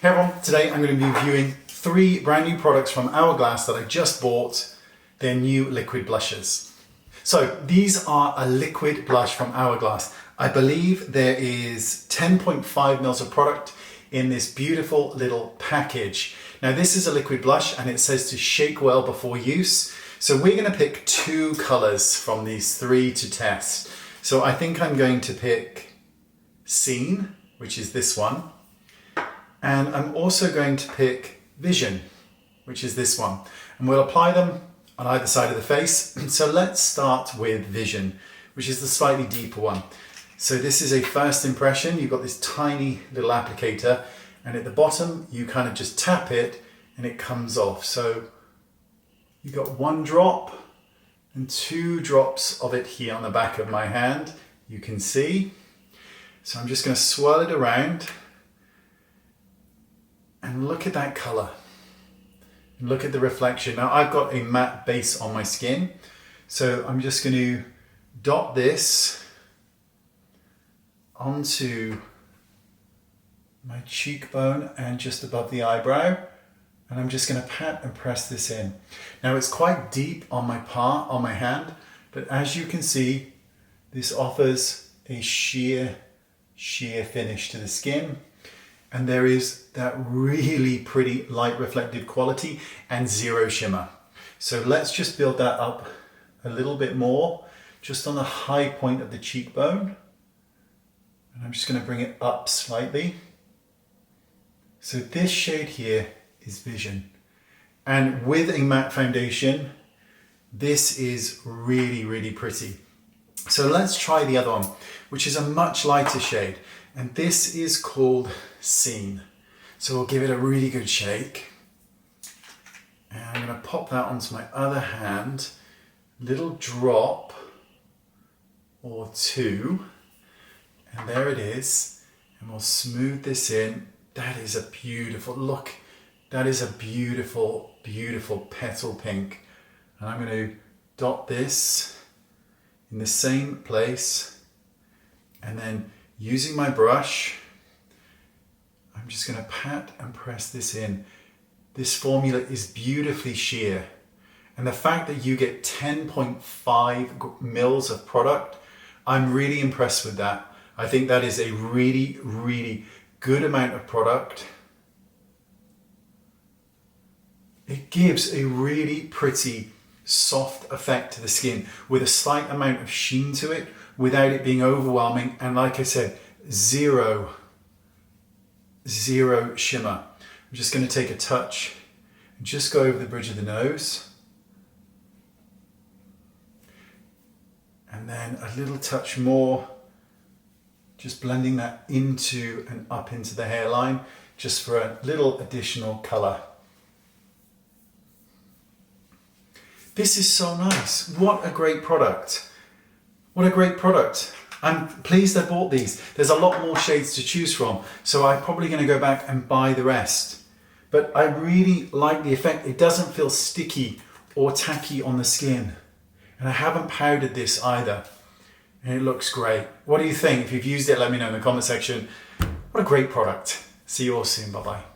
Hey everyone, today I'm going to be reviewing 3 brand new products from Hourglass that I just bought. They're new liquid blushes. So these are a liquid blush from Hourglass. I believe there is 10.5 mils of product in this beautiful little package. Now this is a liquid blush and it says to shake well before use. So we're going to pick 2 colors from these 3 to test. So I think I'm going to pick Scene, which is this one. And I'm also going to pick Vision, which is this one. And we'll apply them on either side of the face. So let's start with Vision, which is the slightly deeper one. So this is a first impression. You've got this tiny little applicator, and at the bottom, you kind of just tap it and it comes off. So you've got 1 drop and 2 drops of it here on the back of my hand. You can see. So I'm just going to swirl it around. And look at that color. Look at the reflection. Now I've got a matte base on my skin. So I'm just going to dot this onto my cheekbone and just above the eyebrow. And I'm just going to pat and press this in. Now it's quite deep on my hand, but as you can see, this offers a sheer finish to the skin. And there is that really pretty light reflective quality and zero shimmer. So let's just build that up a little bit more, just on the high point of the cheekbone. And I'm just going to bring it up slightly. So this shade here is Vision. And with a matte foundation, this is really, really pretty. So let's try the other one, which is a much lighter shade. And this is called Scene. So we'll give it a really good shake. And I'm going to pop that onto my other hand. Little drop or 2. And there it is. And we'll smooth this in. That is a beautiful look. That is a beautiful, beautiful petal pink. And I'm going to dot this in the same place. And then using my brush, I'm just going to pat and press this in. This formula is beautifully sheer. And the fact that you get 10.5 mils of product, I'm really impressed with that. I think that is a really, really good amount of product. It gives a really pretty soft effect to the skin with a slight amount of sheen to it without it being overwhelming. And like I said, zero shimmer. I'm just going to take a touch and just go over the bridge of the nose. And then a little touch more, just blending that into and up into the hairline, just for a little additional color. This is so nice. What a great product. What a great product. I'm pleased I bought these. There's a lot more shades to choose from, so I'm probably going to go back and buy the rest. But I really like the effect. It doesn't feel sticky or tacky on the skin. And I haven't powdered this either. And it looks great. What do you think? If you've used it, let me know in the comment section. What a great product. See you all soon. Bye-bye.